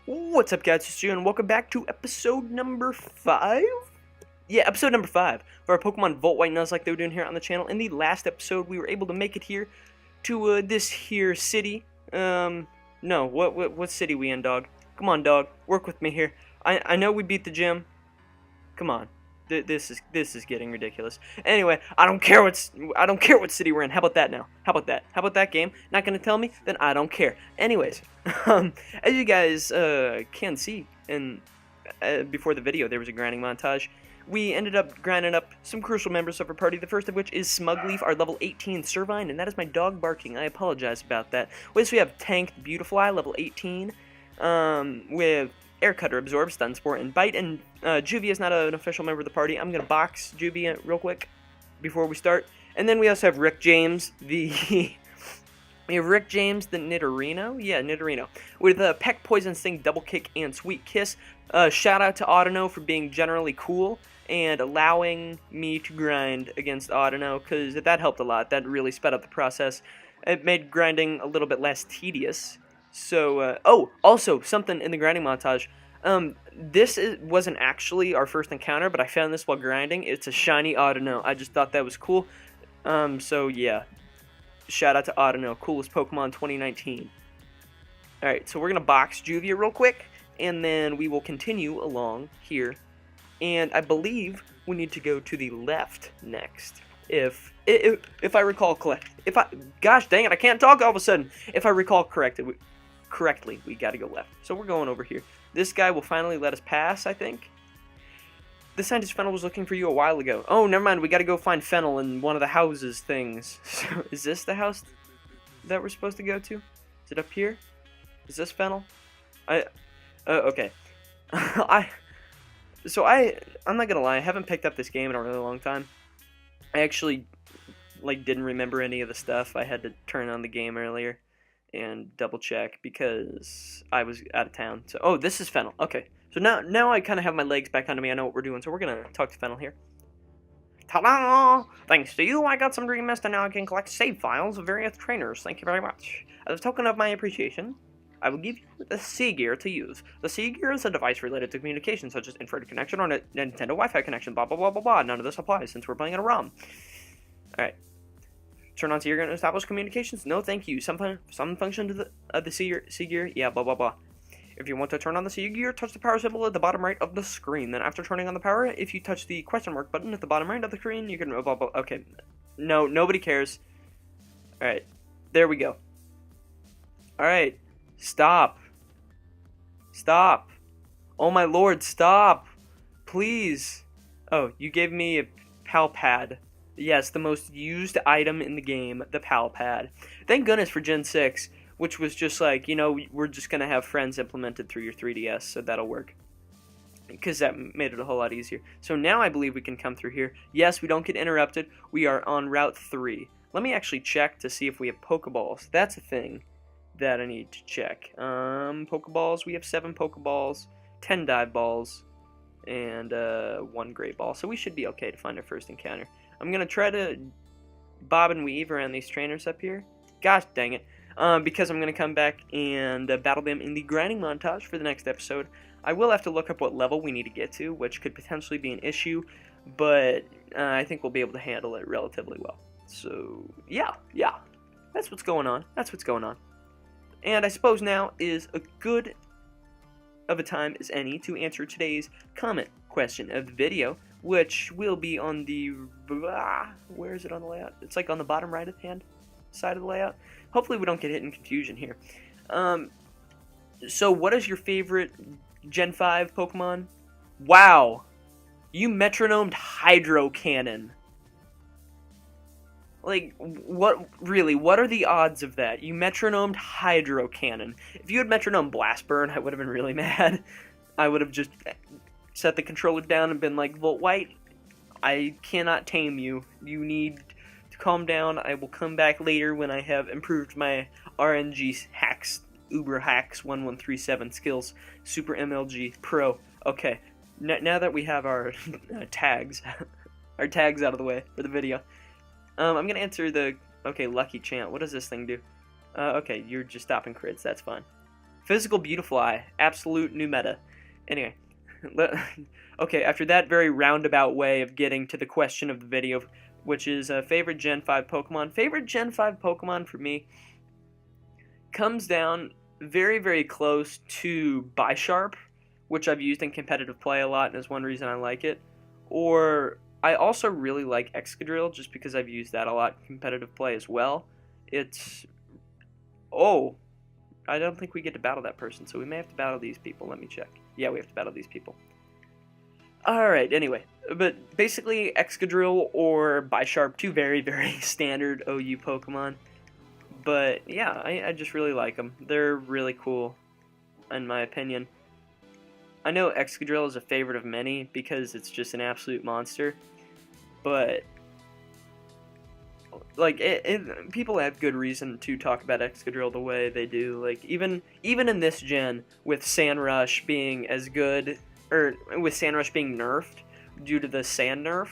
What's up, guys? It's Stu, and welcome back to episode number 5? Yeah, episode number 5 of our Pokemon VoltWhite Nuzlocke that we're doing here on the channel. In the last episode, we were able to make it here to this here city. No, what city we in, dog? Come on, dog. Work with me here. I know we beat the gym. Come on. This is getting ridiculous. Anyway, I don't care what city we're in. How about that now? How about that? How about that, game? Not gonna tell me? Then I don't care. Anyways, as you guys can see, and before the video, there was a grinding montage. We ended up grinding up some crucial members of our party. The first of which is Smugleaf, our level 18 Servine, and that is my dog barking. I apologize about that. Wait, so we have Tanked Beautifly, level 18, with Air Cutter, Absorb, Stun Spore, and Bite, and Juvia is not an official member of the party. I'm going to box Juvia real quick before we start. And then we also have Rick James, the Nidorino? Yeah, Nidorino. With Peck, Poison Sting, Double Kick, and Sweet Kiss. Shout out to Altano for being generally cool and allowing me to grind against Altano, because that helped a lot. That really sped up the process. It made grinding a little bit less tedious. So, oh, also, something in the grinding montage. Wasn't actually our first encounter, but I found this while grinding. It's a shiny Altano. I just thought that was cool. So yeah, shout out to Altano, coolest Pokemon 2019. Alright, so we're going to box Juvia real quick, and then we will continue along here. And I believe we need to go to the left next. If I recall gosh dang it, I can't talk all of a sudden. If I recall correctly, we got to go left. So we're going over here. This guy will finally let us pass, I think. The scientist Fennel was looking for you a while ago. Oh, never mind. We got to go find Fennel in one of the houses things. So, is this the house that we're supposed to go to? Is it up here? Is this Fennel? Okay. I'm not gonna lie. I haven't picked up this game in a really long time. I actually didn't remember any of the stuff. I had to turn on the game earlier and double check because I was out of town. So, oh, this is Fennel. Okay. So now I kind of have my legs back under me. I know what we're doing. So we're going to talk to Fennel here. Ta-da! Thanks to you, I got some Dream Mist, and now I can collect save files of various trainers. Thank you very much. As a token of my appreciation, I will give you the Sea Gear to use. The Sea Gear is a device related to communication, such as infrared connection or Nintendo Wi-Fi connection, blah, blah, blah, blah, blah. None of this applies since we're playing in a ROM. Alright. Turn on Sea Gear and establish communications? No, thank you. Some function of the Sea Gear? Yeah, blah, blah, blah. If you want to turn on the Sea Gear, touch the power symbol at the bottom right of the screen. Then after turning on the power, if you touch the question mark button at the bottom right of the screen, you can blah, blah, blah. Okay. No, nobody cares. Alright. There we go. Alright. Stop. Stop. Oh my lord, stop. Please. Oh, you gave me a pal pad. Yes, the most used item in the game, the pal pad. Thank goodness for Gen 6. Which was just like, you know, we're just going to have friends implemented through your 3DS, so that'll work. Because that made it a whole lot easier. So now I believe we can come through here. Yes, we don't get interrupted. We are on Route 3. Let me actually check to see if we have Pokeballs. That's a thing that I need to check. Pokeballs, we have 7 Pokeballs, 10 Dive Balls, and 1 Great Ball. So we should be okay to find our first encounter. I'm going to try to bob and weave around these trainers up here. Gosh dang it. Because I'm going to come back and battle them in the grinding montage for the next episode. I will have to look up what level we need to get to, which could potentially be an issue, but I think we'll be able to handle it relatively well. So, yeah, that's what's going on. And I suppose now is a good of a time as any to answer today's comment question of the video, which will be on the, where is it on the layout? It's like on the bottom right hand side of the layout. Hopefully we don't get hit in confusion here. So what is your favorite Gen 5 Pokemon? Wow! You metronomed Hydro Cannon. Like, what are the odds of that? You metronomed Hydro Cannon. If you had metronomed Blast Burn, I would have been really mad. I would have just set the controller down and been like, VoltWhite, I cannot tame you. You need to calm down. I will come back later when I have improved my RNG hacks, Uber hacks 1137 skills, Super MLG Pro. Okay, now that we have our tags, out of the way for the video, I'm gonna answer the Lucky Chant. What does this thing do? Okay, you're just stopping crits. That's fine. Physical Beautifly, absolute new meta. Anyway, okay. After that very roundabout way of getting to the question of the video, which is favorite Gen 5 Pokemon. Favorite Gen 5 Pokemon for me comes down very, very close to Bisharp, which I've used in competitive play a lot and is one reason I like it. Or I also really like Excadrill just because I've used that a lot in competitive play as well. It's... Oh, I don't think we get to battle that person, so we may have to battle these people. Let me check. Yeah, we have to battle these people. Alright, anyway, but basically Excadrill or Bisharp, 2 very, very standard OU Pokemon. But yeah, I just really like them. They're really cool, in my opinion. I know Excadrill is a favorite of many because it's just an absolute monster. But, like, people have good reason to talk about Excadrill the way they do. Like, even in this gen, with Sandrush being as good, or with Sandrush being nerfed due to the sand nerf,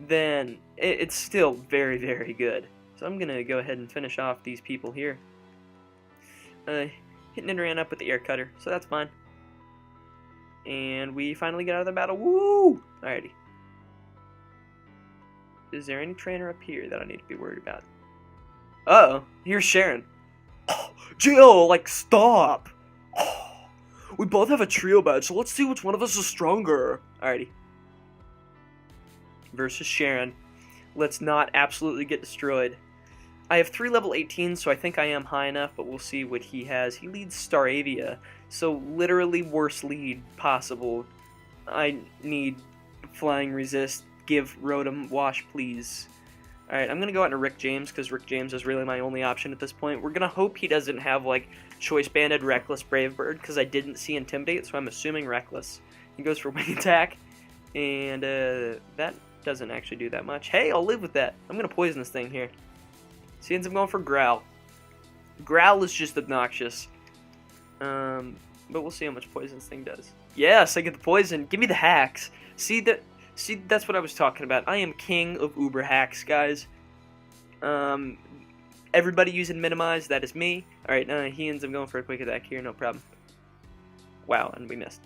then it's still very, very good. So I'm going to go ahead and finish off these people here. Hitting Nidoran up with the air cutter, so that's fine. And we finally get out of the battle. Woo! Alrighty. Is there any trainer up here that I need to be worried about? Uh-oh. Here's Sharon. Oh, Jill, like, stop! Oh, we both have a trio badge, so let's see which one of us is stronger. Alrighty. Versus Sharon. Let's not absolutely get destroyed. I have 3 level 18s, so I think I am high enough, but we'll see what he has. He leads Staravia, so literally worst lead possible. I need Flying Resist. Give Rotom Wash, please. Alright, I'm going to go out into Rick James, because Rick James is really my only option at this point. We're going to hope he doesn't have, like, Choice Banded, Reckless, Brave Bird, because I didn't see Intimidate, so I'm assuming Reckless. He goes for Wing Attack, and that doesn't actually do that much. Hey, I'll live with that. I'm going to poison this thing here. See, ends up going for Growl. Growl is just obnoxious. But we'll see how much poison this thing does. Yes, I get the poison. Give me the hacks. See, that's what I was talking about. I am king of Uber hacks, guys. Everybody using Minimize, that is me. Alright, he ends up going for a quick attack here, no problem. Wow, and we missed.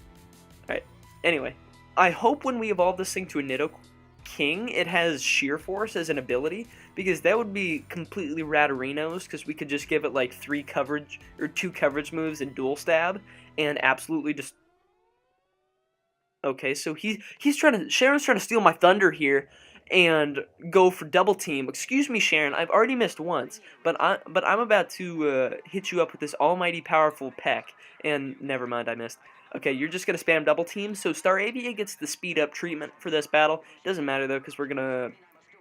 Alright, anyway. I hope when we evolve this thing to a Nido King, it has Sheer Force as an ability, because that would be completely Ratterinos, because we could just give it like 2 coverage moves and Dual Stab, and absolutely just... Okay, so Sharon's trying to steal my thunder here, and go for double team. Excuse me, Sharon, I've already missed once, but I'm about to hit you up with this almighty powerful peck, and never mind, I missed. Okay, you're just going to spam double team, so Staravia gets the speed up treatment for this battle. Doesn't matter though, because we're going to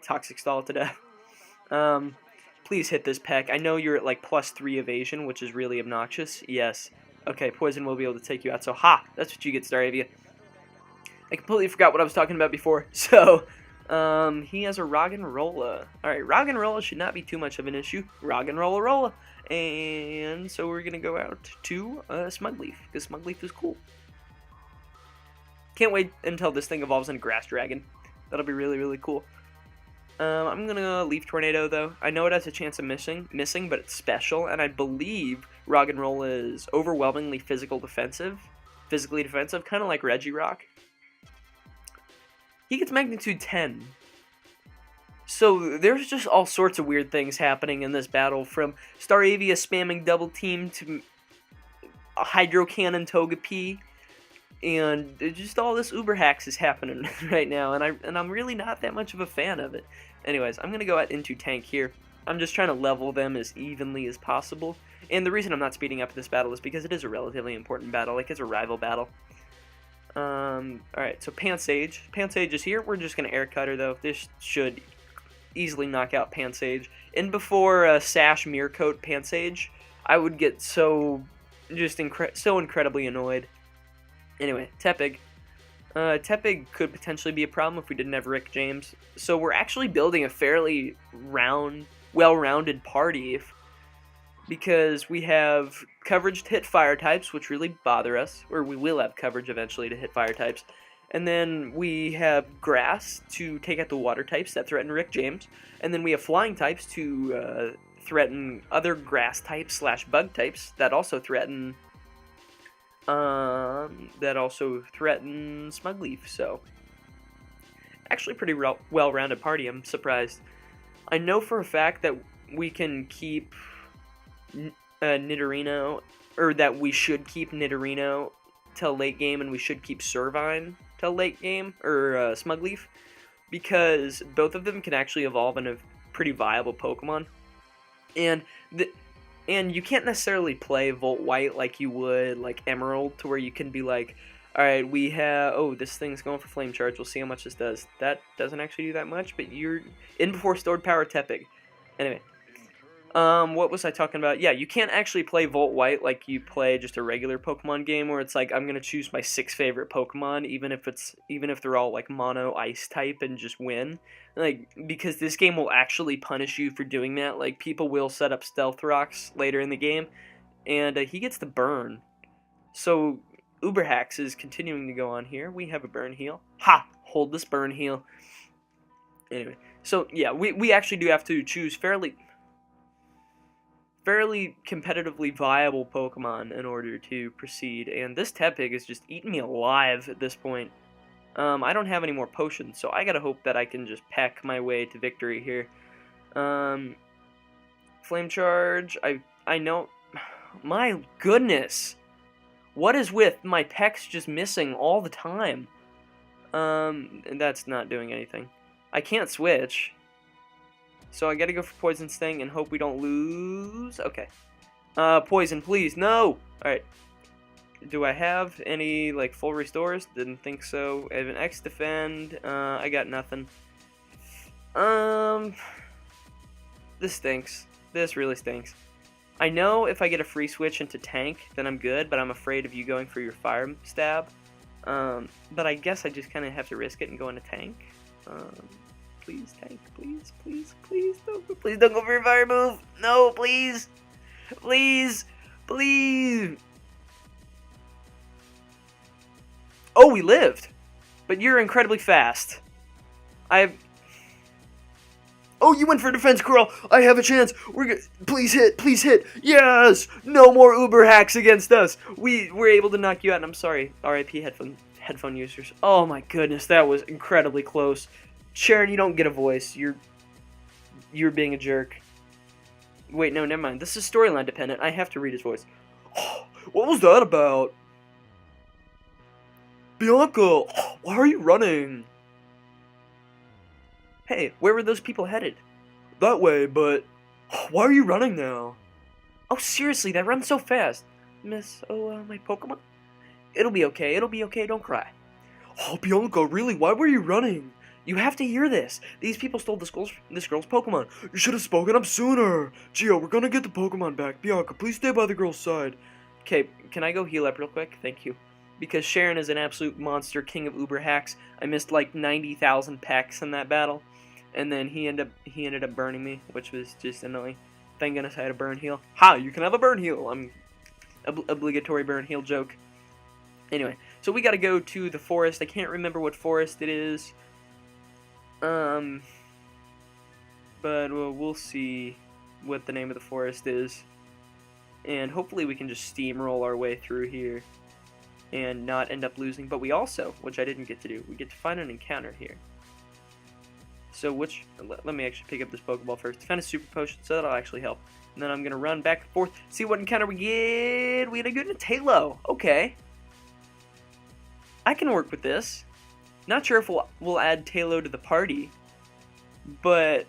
Toxic Stall it to death. Please hit this peck. I know you're at like +3 evasion, which is really obnoxious. Yes. Okay, poison will be able to take you out, so ha! That's what you get, Staravia. I completely forgot what I was talking about before, so... he has a Roggenrola. Alright, Roggenrola should not be too much of an issue. Roggenrola. And so we're going to go out to Smugleaf, because Smugleaf is cool. Can't wait until this thing evolves into Grass Dragon. That'll be really, really cool. I'm going to Leaf Tornado, though. I know it has a chance of missing, but it's special, and I believe Roggenrola is overwhelmingly physically defensive, kind of like Regirock. He gets magnitude 10. So there's just all sorts of weird things happening in this battle, from Staravia spamming double team to a Hydro Cannon Togepi, and just all this Uber hacks is happening right now, and I'm really not that much of a fan of it. Anyways, I'm gonna go out into tank here. I'm just trying to level them as evenly as possible, and the reason I'm not speeding up this battle is because it is a relatively important battle, like it's a rival battle. Alright, so Pansage. Pansage is here. We're just going to Air Cutter, though. This should easily knock out Pansage. And before Sash Mirror Coat Pansage, I would get so incredibly annoyed. Anyway, Tepig. Tepig could potentially be a problem if we didn't have Rick James. So we're actually building a fairly well-rounded party, because we have coverage to hit fire types, which really bother us, or we will have coverage eventually to hit fire types. And then we have grass to take out the water types that threaten Rick James. And then we have flying types to threaten other grass types / bug types that also threaten Smugleaf. So actually pretty well-rounded party. I'm surprised. I know for a fact that we can keep Nidorino, or that we should keep Nidorino till late game, and we should keep Servine till late game, or Smugleaf, because both of them can actually evolve into pretty viable Pokemon, and you can't necessarily play VoltWhite like you would like Emerald, to where you can be like, alright, we have, oh, this thing's going for Flame Charge, we'll see how much this does. That doesn't actually do that much, but you're in before Stored Power Tepig. Anyway. What was I talking about? Yeah, you can't actually play VoltWhite like you play just a regular Pokemon game, where it's like, I'm gonna choose my 6 favorite Pokemon, even if they're all like mono ice type, and just win. Like, because this game will actually punish you for doing that. Like, people will set up Stealth Rocks later in the game, and he gets the burn. So Uber Hacks is continuing to go on here. We have a burn heal. Ha! Hold this burn heal. Anyway, so yeah, we actually do have to choose fairly fairly competitively viable Pokemon in order to proceed, and this Tepig is just eating me alive at this point. I don't have any more potions, so I gotta hope that I can just peck my way to victory here. Flame Charge, I know... My goodness! What is with my pecks just missing all the time? That's not doing anything. I can't switch. So I gotta go for Poison Sting and hope we don't lose. Okay. Poison, please. No! Alright. Do I have any, like, full restores? Didn't think so. I have an X defend. I got nothing. This stinks. This really stinks. I know if I get a free switch into tank, then I'm good, but I'm afraid of you going for your fire stab. But I guess I just kind of have to risk it and go into tank. Please, tank, please, please, please don't go for your fire move. No, please, please, please. Oh, we lived, but you're incredibly fast. Oh, you went for defense, Curl. I have a chance. Please hit, please hit. Yes, no more Uber hacks against us. We were able to knock you out. And I'm sorry, RIP headphone users. Oh my goodness, that was incredibly close. Sharon, you don't get a voice. You're being a jerk. Wait, no, never mind. This is storyline dependent. I have to read his voice. Oh, what was that about? Bianca, why are you running? Hey, where were those people headed? That way, but why are you running now? Oh, seriously, that runs so fast. Miss, my Pokemon? It'll be okay, don't cry. Oh, Bianca, really, why were you running? You have to hear this. These people stole this girl's Pokemon. You should have spoken up sooner. Geo, we're gonna get the Pokemon back. Bianca, please stay by the girl's side. Okay, can I go heal up real quick? Thank you. Because Sharon is an absolute monster, king of Uber hacks. I missed like 90,000 pecks in that battle. And then he ended up burning me, which was just annoying. Thank goodness I had a burn heal. Ha! You can have a burn heal. Obligatory burn heal joke. Anyway, so we gotta go to the forest. I can't remember what forest it is. But we'll see what the name of the forest is. And hopefully we can just steamroll our way through here and not end up losing. But we also, which I didn't get to do, we get to find an encounter here. So let me actually pick up this Pokeball first. Defend a Super Potion, so that'll actually help. And then I'm going to run back and forth, see what encounter we get. We had a good Altano. Okay. I can work with this. Not sure if we'll add Talo to the party, but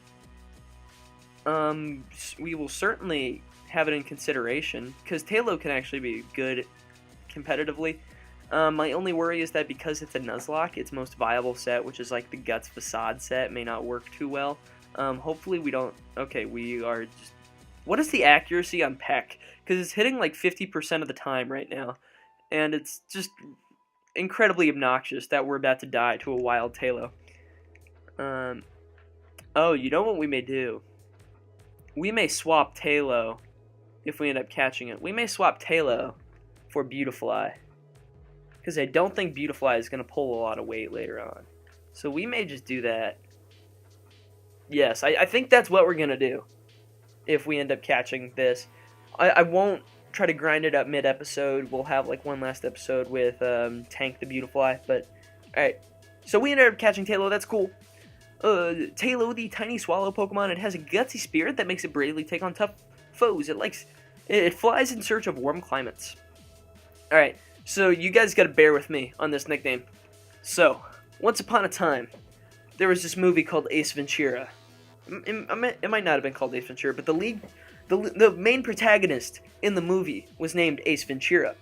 we will certainly have it in consideration, because Talo can actually be good competitively. My only worry is that because it's a Nuzlocke, its most viable set, which is like the Guts Facade set, may not work too well. Hopefully we don't... Okay, we are just... What is the accuracy on Peck? Because it's hitting like 50% of the time right now, and it's just incredibly obnoxious that we're about to die to a wild Talo. Oh, you know what we may do? We may swap Talo if we end up catching it. We may swap Talo for Beautifly, because I don't think Beautifly is going to pull a lot of weight later on. So we may just do that. Yes, I think that's what we're going to do if we end up catching this. I won't try to grind it up mid-episode. We'll have like one last episode with Tank the Beautifly. But, alright. So we ended up catching Talo. That's cool. Talo, the tiny swallow Pokemon, it has a gutsy spirit that makes it bravely take on tough foes. It flies in search of warm climates. Alright. So, you guys gotta bear with me on this nickname. So, once upon a time, there was this movie called Ace Ventura. It might not have been called Ace Ventura, but the main protagonist in the movie was named Ace Ventura.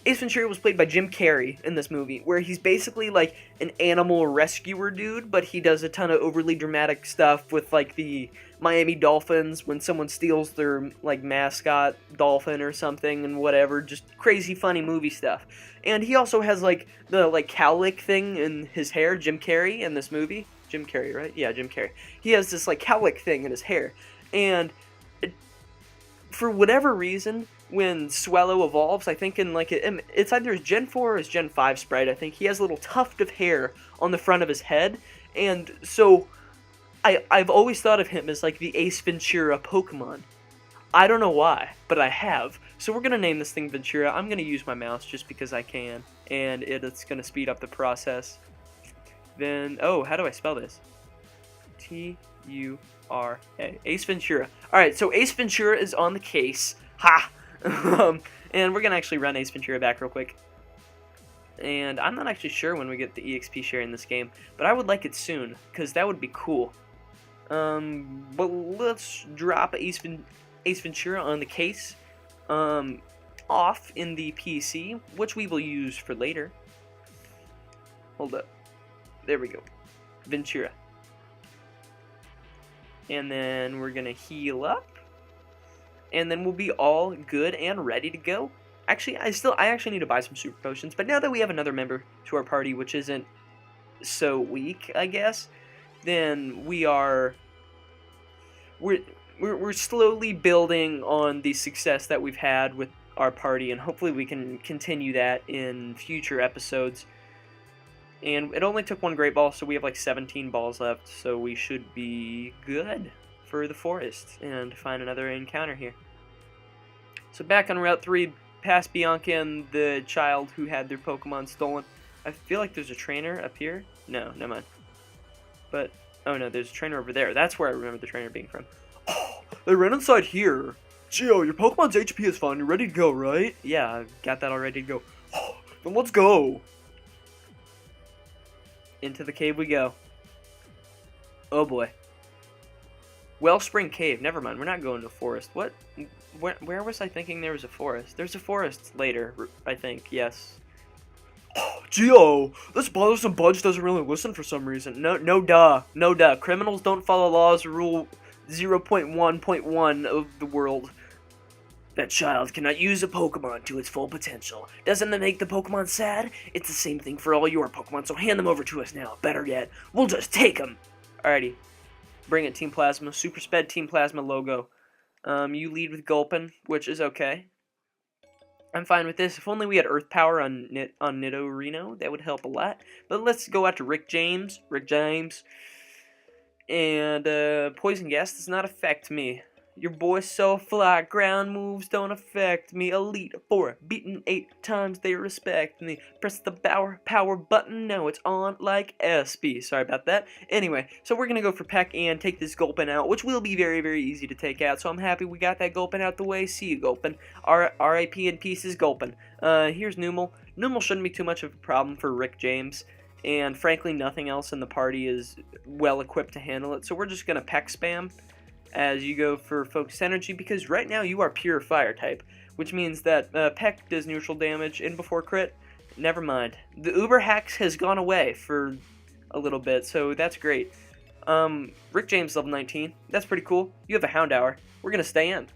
Ace Ventura was played by Jim Carrey in this movie, where he's basically like an animal rescuer dude, but he does a ton of overly dramatic stuff with like the Miami Dolphins when someone steals their like mascot dolphin or something and whatever, just crazy funny movie stuff. And he also has like the like cowlick thing in his hair, Jim Carrey in this movie. Jim Carrey, right? Yeah, Jim Carrey. He has this like cowlick thing in his hair. And for whatever reason, when Swellow evolves, I think in like it's either his Gen 4 or his Gen 5 sprite, I think he has a little tuft of hair on the front of his head, and so I've always thought of him as like the Ace Ventura Pokemon. I don't know why, but I have. So we're going to name this thing Ventura. I'm going to use my mouse just because I can, and it's going to speed up the process. Then, oh, how do I spell this? T-U-R-A. Ace Ventura. Alright, so Ace Ventura is on the case. Ha! And we're going to actually run Ace Ventura back real quick. And I'm not actually sure when we get the EXP share in this game, but I would like it soon, because that would be cool. But let's drop Ace Ventura on the case, off in the PC, which we will use for later. Hold up. There we go. Ventura. And then we're gonna heal up, and then we'll be all good and ready to go. Actually, I actually need to buy some super potions, but now that we have another member to our party, which isn't so weak, I guess, then we're slowly building on the success that we've had with our party, and hopefully we can continue that in future episodes. And it only took one great ball, so we have like 17 balls left, so we should be good for the forest and find another encounter here. So back on Route 3, past Bianca and the child who had their Pokemon stolen. I feel like there's a trainer up here. No, never mind. But, oh no, there's a trainer over there. That's where I remember the trainer being from. Oh, they ran inside here. Geo, your Pokemon's HP is fine. You're ready to go, right? Yeah, I've got that all ready to go. Oh, then let's go. Into the cave we go. Oh boy. Wellspring Cave. Never mind. We're not going to a forest. What? Where was I thinking there was a forest? There's a forest later, I think. Yes. Oh, Geo, this bothersome bunch doesn't really listen for some reason. No duh. No duh. Criminals don't follow laws. Rule 0.1.1 of the world. That child cannot use a Pokemon to its full potential. Doesn't that make the Pokemon sad? It's the same thing for all your Pokemon, so hand them over to us now. Better yet, we'll just take them. Alrighty. Bring it, Team Plasma. Super Sped Team Plasma logo. You lead with Gulpin, which is okay. I'm fine with this. If only we had Earth Power on Nidorino, that would help a lot. But let's go out to Rick James. And Poison Gas does not affect me. Your boy's so fly, ground moves don't affect me. Elite 4, beaten 8 times, they respect me. Press the power button, now it's on like SB. Sorry about that. Anyway, so we're gonna go for Peck and take this Gulpin out, which will be very, very easy to take out. So I'm happy we got that Gulpin out the way. See you, Gulpin. RIP in pieces, Gulpin. Here's Numel. Numel shouldn't be too much of a problem for Rick James. And frankly, nothing else in the party is well equipped to handle it. So we're just gonna Peck spam as you go for Focus Energy, because right now you are pure Fire type, which means that Peck does neutral damage in before crit. Never mind. The Uber Hacks has gone away for a little bit, so that's great. Rick James level 19. That's pretty cool. You have a Houndour. We're going to stay in.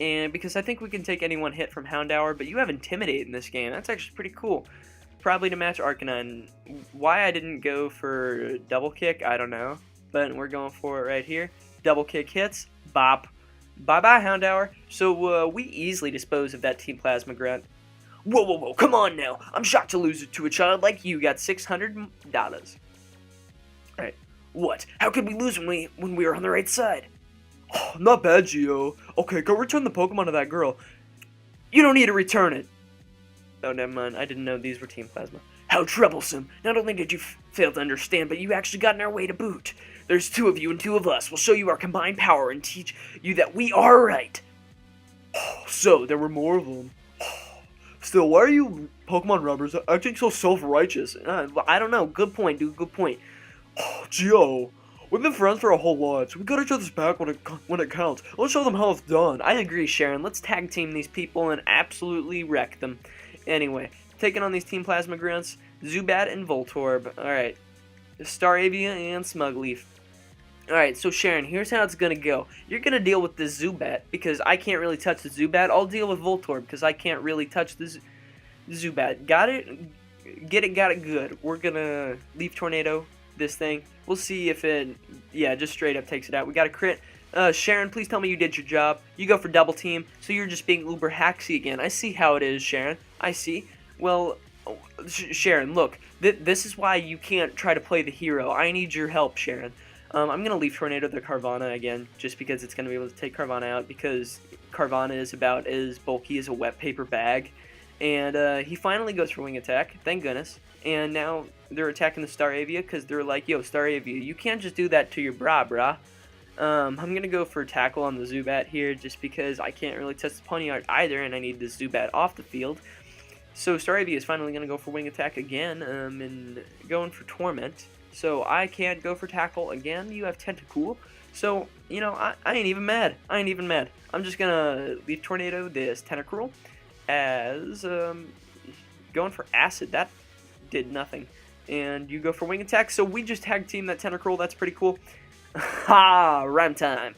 And because I think we can take any one hit from Houndour, but you have Intimidate in this game. That's actually pretty cool. Probably to match Arcanine. Why I didn't go for Double Kick, I don't know. But we're going for it right here. Double Kick hits, bop. Bye-bye, Houndour. So, we easily dispose of that Team Plasma grunt. Whoa, come on now. I'm shocked to lose it to a child like you. Got $600. Alright. What? How could we lose when we were on the right side? Oh, not bad, Geo. Okay, go return the Pokemon to that girl. You don't need to return it. Oh, never mind. I didn't know these were Team Plasma. How troublesome. Not only did you fail to understand, but you actually got in our way to boot. There's 2 of you and 2 of us. We'll show you our combined power and teach you that we are right. Oh, so, there were more of them. Oh, still, why are you Pokemon rubbers acting so self-righteous? I don't know. Good point, dude. Good point. Oh, Geo, we've been friends for a whole lot, so we got each other's back when it counts. Let's show them how it's done. I agree, Sharon. Let's tag team these people and absolutely wreck them. Anyway, taking on these Team Plasma grunts, Zubat and Voltorb. Alright. Staravia and Smugleaf. Alright, so Sharon, here's how it's gonna go. You're gonna deal with this Zubat, because I can't really touch the Zubat. I'll deal with Voltorb, because I can't really touch the Zubat. Got it? Got it good. We're gonna Leaf Tornado this thing. We'll see if it, yeah, just straight up takes it out. We got a crit. Sharon, please tell me you did your job. You go for double team, so you're just being uber hacksy again. I see how it is, Sharon. I see. Well, Sharon, look, this is why you can't try to play the hero. I need your help, Sharon. I'm going to leave Tornado the Carvana again, just because it's going to be able to take Carvana out, because Carvana is about as bulky as a wet paper bag. And he finally goes for Wing Attack, thank goodness. And now they're attacking the Staravia, because they're like, yo, Staravia, you can't just do that to your brah. I'm going to go for Tackle on the Zubat here, just because I can't really test the Ponyard either, and I need the Zubat off the field. So Staravia is finally going to go for Wing Attack again, and going for Torment. So I can't go for Tackle again. You have Tentacool. So, you know, I ain't even mad. I'm just going to leave Tornado this Tentacruel as going for Acid. That did nothing. And you go for Wing Attack. So we just tag team that Tentacruel. That's pretty cool. Ha! Rhyme time.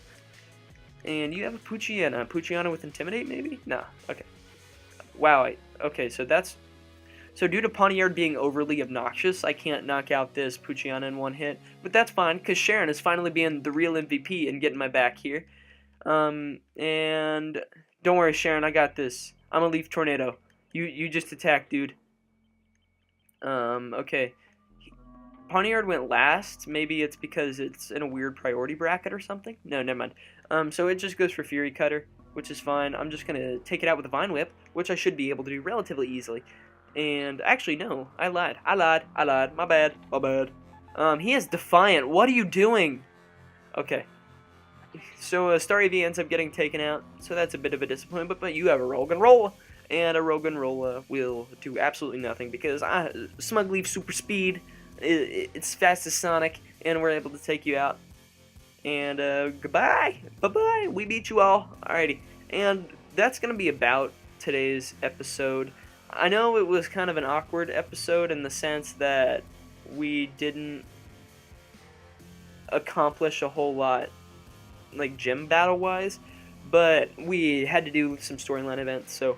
And you have a Poochyena. Poochyena with Intimidate, maybe? Nah. Okay. Wow. Okay, so that's... So due to Ponyard being overly obnoxious, I can't knock out this Poochyena in one hit. But that's fine, because Sharon is finally being the real MVP and getting my back here. And don't worry, Sharon, I got this. I'm going to leave Tornado. You just attack, dude. Okay. Ponyard went last. Maybe it's because it's in a weird priority bracket or something. No, never mind. So it just goes for Fury Cutter, which is fine. I'm just going to take it out with a Vine Whip, which I should be able to do relatively easily. And actually, no, I lied. My bad. He has Defiant. What are you doing? Okay. So Staravia ends up getting taken out, so that's a bit of a disappointment, but you have a Roggenrola. And a Roggenrola will do absolutely nothing, because Smugleaf Super Speed, it's fast as Sonic, and we're able to take you out. And goodbye. Bye-bye. We beat you all. Alrighty. And that's going to be about today's episode. I know it was kind of an awkward episode in the sense that we didn't accomplish a whole lot, like, gym battle-wise, but we had to do some storyline events, so...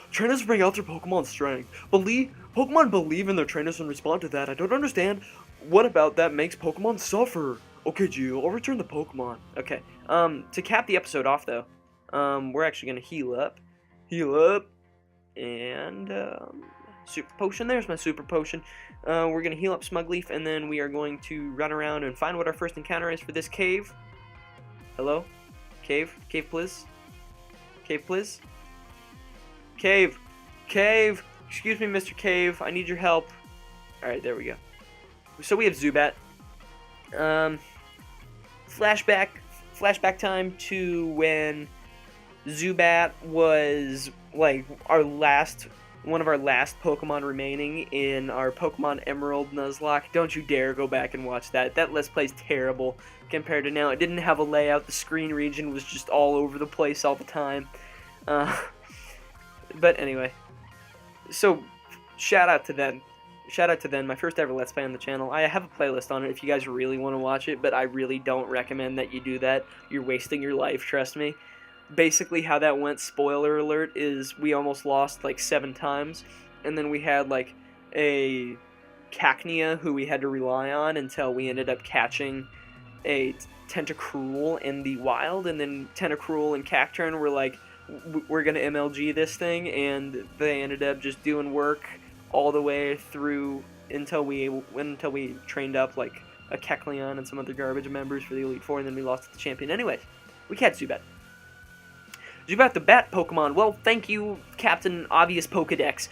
Trainers bring out their Pokemon strength. Pokemon believe in their trainers and respond to that. I don't understand what about that makes Pokemon suffer. Okay, Gio, I'll return the Pokemon. Okay, to cap the episode off, though, we're actually going to heal up, and, Super Potion, there's my Super Potion. We're going to heal up Smugleaf, and then we are going to run around and find what our first encounter is for this cave. Hello? Cave, please? Cave! Excuse me, Mr. Cave, I need your help. Alright, there we go. So we have Zubat. Flashback time to when Zubat was, like, one of our last Pokemon remaining in our Pokemon Emerald Nuzlocke. Don't you dare go back and watch that. That Let's Play's terrible compared to now. It didn't have a layout. The screen region was just all over the place all the time. But anyway. So, shout out to them. My first ever Let's Play on the channel. I have a playlist on it if you guys really want to watch it, but I really don't recommend that you do that. You're wasting your life, trust me. Basically how that went, spoiler alert, is we almost lost like 7 times, and then we had like a Cacnea who we had to rely on until we ended up catching a Tentacruel in the wild, and then Tentacruel and Cacturn were like, we're gonna MLG this thing, and they ended up just doing work all the way through until we trained up like a Kecleon and some other garbage members for the Elite Four, and then we lost to the champion. Anyways, we catch Zubat. Zubat the Bat Pokemon. Well, thank you, Captain Obvious Pokedex.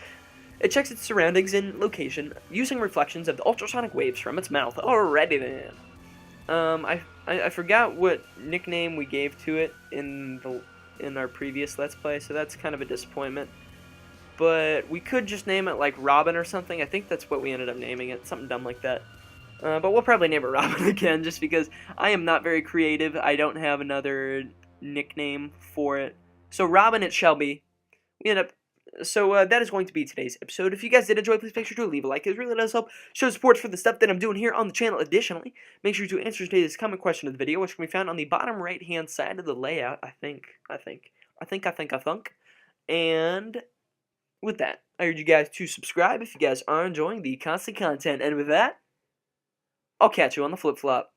It checks its surroundings and location using reflections of the ultrasonic waves from its mouth. Alrighty then. I forgot what nickname we gave to it in our previous Let's Play, so that's kind of a disappointment. But we could just name it like Robin or something. I think that's what we ended up naming it, something dumb like that. But we'll probably name it Robin again, just because I am not very creative. I don't have another nickname for it. So Robin it shall be. So that is going to be today's episode. If you guys did enjoy, please make sure to leave a like. It really does help show support for the stuff that I'm doing here on the channel. Additionally, make sure to answer today's comment question of the video, which can be found on the bottom right-hand side of the layout. I think. And with that, I urge you guys to subscribe if you guys are enjoying the constant content. And with that, I'll catch you on the flip-flop.